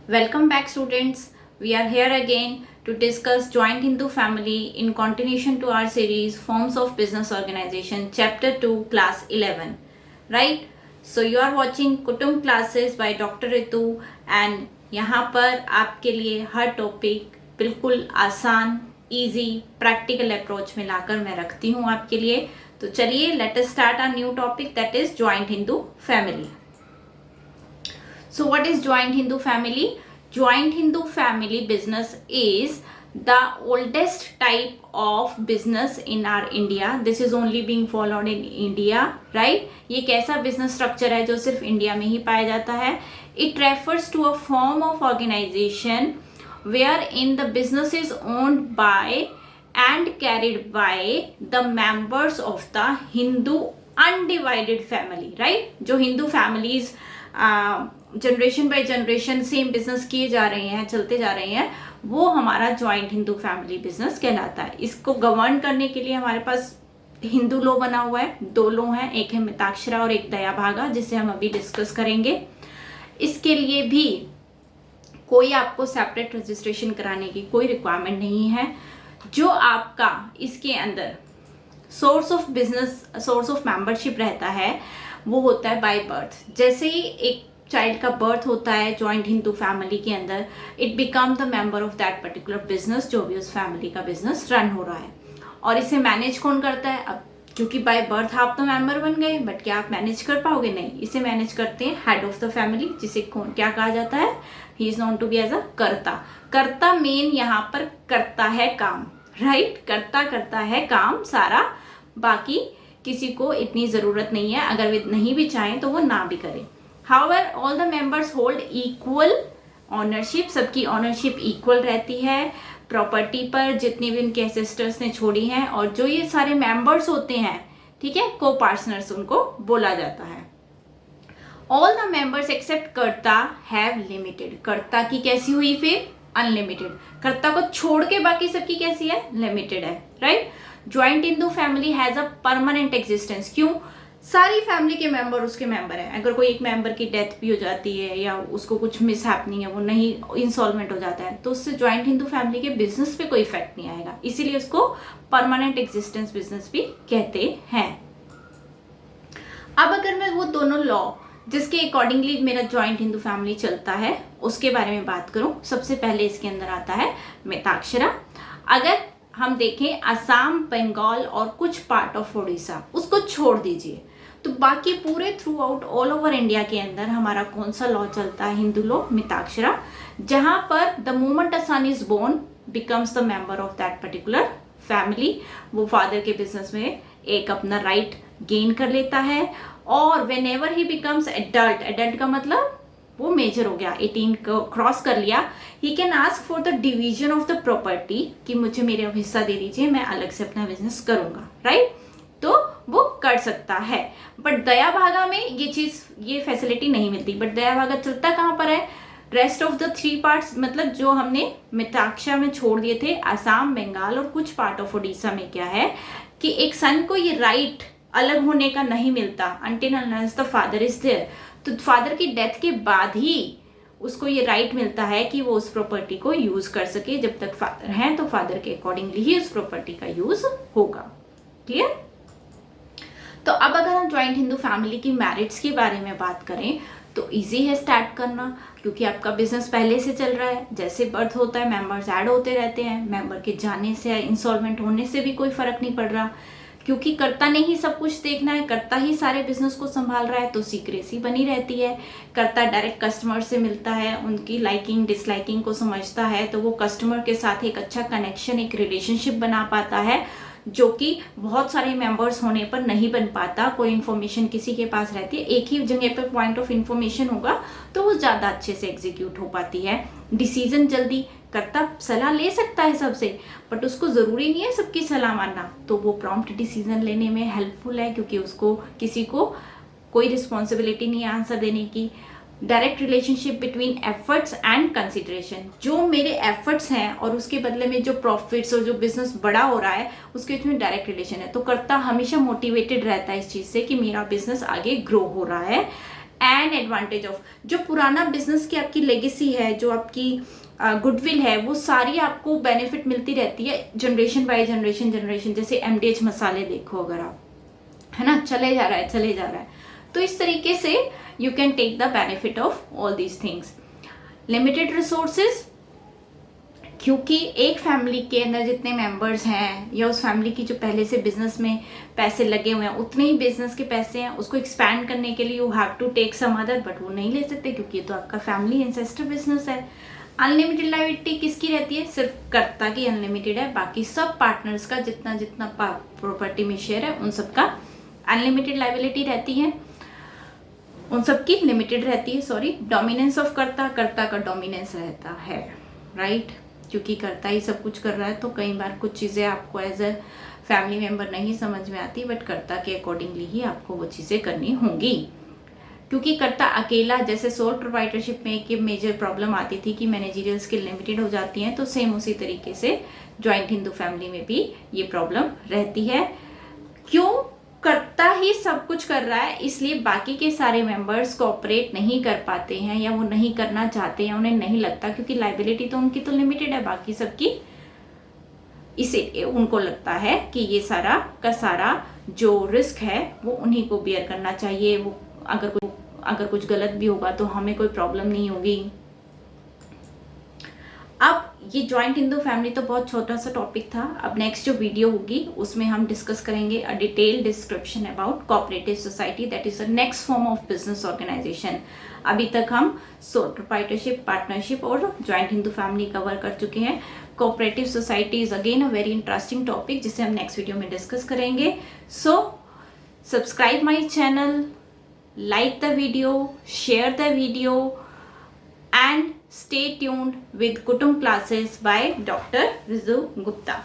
Welcome back, students. We are here again to discuss Joint Hindu Family in continuation to our series Forms of Business Organization, Chapter 2, Class 11. Right? So you are watching Kutum classes by Dr. Ritu and यहाँ पर आपके लिए हर topic बिल्कुल आसान, easy, practical approach में लाकर मैं रखती हूँ आपके लिए. तो चलिए let us start our new topic that is joint Hindu family. So what is joint Hindu family? Joint Hindu family business is the oldest type of business in our India. This is only being followed in India, right? ये कैसा business structure है जो सिर्फ India में ही पाया जाता है? It refers to a form of organization wherein the business is owned by and carried by the members of the Hindu undivided family, right? जो Hindu families generation by generation same business किए जा रहे हैं, चलते जा रहे हैं, वो हमारा जॉइंट हिंदू फैमिली बिजनेस कहलाता है. इसको गवर्न करने के लिए हमारे पास हिंदू लॉ बना हुआ है. 2 लॉ हैं, एक है मिताक्षरा और एक दया भागा, जिसे हम अभी डिस्कस करेंगे. इसके लिए भी कोई आपको सेपरेट रजिस्ट्रेशन कराने की कोई रिक्वायरमेंट नहीं है. जो आपका इसके अंदर source of business, source of membership रहता है, वो होता है बाय बर्थ. जैसे ही एक चाइल्ड का बर्थ होता है जॉइंट हिंदू फैमिली के अंदर, it become the member of that particular business, जो भी उस फैमिली का बिजनेस रन हो रहा है. और इसे मैनेज कौन करता है? अब क्योंकि बाय बर्थ आप तो मेंबर बन गए, बट क्या आप मैनेज कर पाओगे? नहीं. इसे मैनेज करते हैं हेड ऑफ द फैमिली, जिसे क्या कहा जाता है? He is known to be as a karta. Karta main यहाँ पर करता है काम, राइट? कर्ता करता है काम सारा, बाकी किसी को इतनी जरूरत नहीं है. अगर वे नहीं भी चाहें तो वो ना भी करें. However, all the members hold equal ownership. सबकी ऑनरशिप इक्वल रहती है प्रॉपर्टी पर, जितनी भी उनके एसेस्टर्स ने छोड़ी हैं. और जो ये सारे मेंबर्स होते हैं, ठीक है, को पार्टनर्स उनको बोला जाता है. ऑल द मेंबर्स एक्सेप्ट कर्ता हैव लिमिटेड. कर्ता की कैसी हुई फिर? अनलिमिटेड. कर्ता को छोड़ के बाकी सबकी कैसी है? लिमिटेड है, right? Joint Hindu family has a permanent existence. क्यों? सारी फैमिली के मेंबर उसके मेंबर हैं. अगर कोई एक मेंबर की डेथ भी हो जाती है या उसको कुछ मिस हैपनिंग है, वो नहीं इंसॉल्वेंट हो जाता है, तो उससे ज्वाइंट हिंदू फैमिली के बिजनेस पे कोई इफेक्ट नहीं आएगा. इसीलिए उसको परमानेंट एग्जिस्टेंस बिजनेस भी कहते हैं. अब अगर मैं वो दोनों लॉ जिसके अकॉर्डिंगली मेरा ज्वाइंट हिंदू फैमिली चलता है उसके बारे में बात करूं, सबसे पहले इसके अंदर आता है मिताक्षरा. अगर हम देखें असम, बंगाल और कुछ पार्ट ऑफ उड़ीसा, उसको छोड़ दीजिए, तो बाकी पूरे throughout all over India के अंदर हमारा कौन सा लॉ चलता है? हिंदू लॉ, मिताक्षरा. जहां पर the moment a son is born becomes the member of that particular family. वो फादर के बिजनेस में एक अपना राइट गेन कर लेता है. और whenever he becomes adult, adult का मतलब वो मेजर हो गया, 18 को क्रॉस कर लिया, he can ask for the division of the property, कि मुझे मेरा हिस्सा दे दीजिए, मैं अलग से अपना बिजनेस करूंगा, राइट? तो वो कर सकता है. बट दया भागा में ये फैसिलिटी नहीं मिलती. बट दया भागा चलता कहाँ पर है? रेस्ट ऑफ द 3 पार्ट्स, मतलब जो हमने मिताक्षरा में छोड़ दिए थे, असम, बंगाल और कुछ पार्ट ऑफ उड़ीसा में, क्या है कि एक सन को ये राइट अलग होने का नहीं मिलता until unless the father is there. तो फादर की डेथ के बाद ही उसको ये राइट मिलता है कि वो उस प्रॉपर्टी को यूज कर सके. जब तक फादर हैं तो फादर के अकॉर्डिंगली ही उस प्रॉपर्टी का यूज होगा. क्लियर? तो अब अगर हम ज्वाइंट हिंदू फैमिली की मैरिट्स के बारे में बात करें तो इजी है स्टार्ट करना, क्योंकि आपका बिजनेस पहले से चल रहा है. जैसे बर्थ होता है मेंबर्स ऐड होते रहते हैं. मेंबर के जाने से, इंसॉल्वेंट होने से भी कोई फर्क नहीं पड़ रहा, क्योंकि कर्ता ने ही सब कुछ देखना है, कर्ता ही सारे बिजनेस को संभाल रहा है, तो सीक्रेसी बनी रहती है. कर्ता डायरेक्ट कस्टमर से मिलता है, उनकी लाइकिंग डिसलाइकिंग को समझता है, तो वो कस्टमर के साथ एक अच्छा कनेक्शन, एक रिलेशनशिप बना पाता है, जो कि बहुत सारे मेंबर्स होने पर नहीं बन पाता. कोई इन्फॉर्मेशन किसी के पास रहती है, एक ही जगह पर पॉइंट ऑफ इन्फॉर्मेशन होगा, तो वो ज़्यादा अच्छे से एग्जीक्यूट हो पाती है. डिसीजन जल्दी, कर्ता सलाह ले सकता है सबसे, बट उसको ज़रूरी नहीं है सबकी सलाह मानना, तो वो प्रॉम्प्ट डिसीजन लेने में हेल्पफुल है, क्योंकि उसको किसी को कोई रिस्पॉन्सिबिलिटी नहीं है आंसर देने की. Direct relationship between efforts and consideration. जो मेरे एफर्ट्स हैं और उसके बदले में जो प्रॉफिट्स और जो बिजनेस बड़ा हो रहा है, उसके बीच में डायरेक्ट रिलेशन है. तो कर्ता हमेशा मोटिवेटेड रहता है इस चीज़ से कि मेरा बिजनेस आगे ग्रो हो रहा है. एंड एडवांटेज ऑफ, जो पुराना बिजनेस की आपकी लेगेसी है, जो आपकी गुडविल है, वो सारी आपको बेनिफिट मिलती रहती है जनरेशन बाय जनरेशन। जैसे एमडीएच मसाले देखो अगर आप, है ना, चले जा रहा है। तो इस तरीके से you can take the benefit of all these things. Limited resources, क्योंकि एक फैमिली के अंदर जितने मेंबर्स हैं या उस फैमिली की जो पहले से बिजनेस में पैसे लगे हुए हैं उतने ही बिजनेस के पैसे हैं, उसको एक्सपैंड करने के लिए you have to take some other, but वो नहीं ले सकते क्योंकि ये तो आपका फैमिली एंसेस्टर बिजनेस है। अनलिमिटेड लायबिलिटी किसकी रहती है? सिर्फ कर्ता की अनलिमिटेड है, बाकी सब पार्टनर्स का जितना जितना प्रॉपर्टी में शेयर है उन सबका अनलिमिटेड लायबिलिटी रहती है, उन सबकी लिमिटेड रहती है। सॉरी, डोमिनेंस ऑफ कर्ता का डोमिनेंस रहता है, राइट, क्योंकि कर्ता ही सब कुछ कर रहा है। तो कई बार कुछ चीज़ें आपको एज अ फैमिली मेंबर नहीं समझ में आती, बट कर्ता के अकॉर्डिंगली ही आपको वो चीज़ें करनी होंगी, क्योंकि कर्ता अकेला, जैसे सोल प्रोप्राइटरशिप में एक मेजर प्रॉब्लम आती थी कि मैनेजरियल स्किल लिमिटेड हो जाती हैं, तो सेम उसी तरीके से जॉइंट हिंदू फैमिली में भी ये प्रॉब्लम रहती है। क्यों? कर्ता ही सब कुछ कर रहा है, इसलिए बाकी के सारे मेंबर्स कोऑपरेट नहीं कर पाते हैं या वो नहीं करना चाहते हैं, उन्हें नहीं लगता, क्योंकि लायबिलिटी तो उनकी तो लिमिटेड है बाकी सबकी, इसीलिए उनको लगता है कि ये सारा का सारा जो रिस्क है वो उन्हीं को बियर करना चाहिए। वो अगर कुछ गलत भी होगा तो हमें कोई प्रॉब्लम नहीं होगी। अब ये जॉइंट हिंदू फैमिली तो बहुत छोटा सा टॉपिक था। अब नेक्स्ट जो वीडियो होगी उसमें हम डिस्कस करेंगे a detail description about cooperative society, that is the next form of business organisation. अभी तक हम सोल प्रोप्राइटरशिप, पार्टनरशिप और जॉइंट हिंदू फैमिली कवर कर चुके हैं। Cooperative society is again a very interesting topic जिसे हम नेक्स्ट वीडियो में डिस्कस करेंगे। So subscribe my channel, like the video, share the video, and stay tuned with Kutum classes by Dr. Rizu Gupta.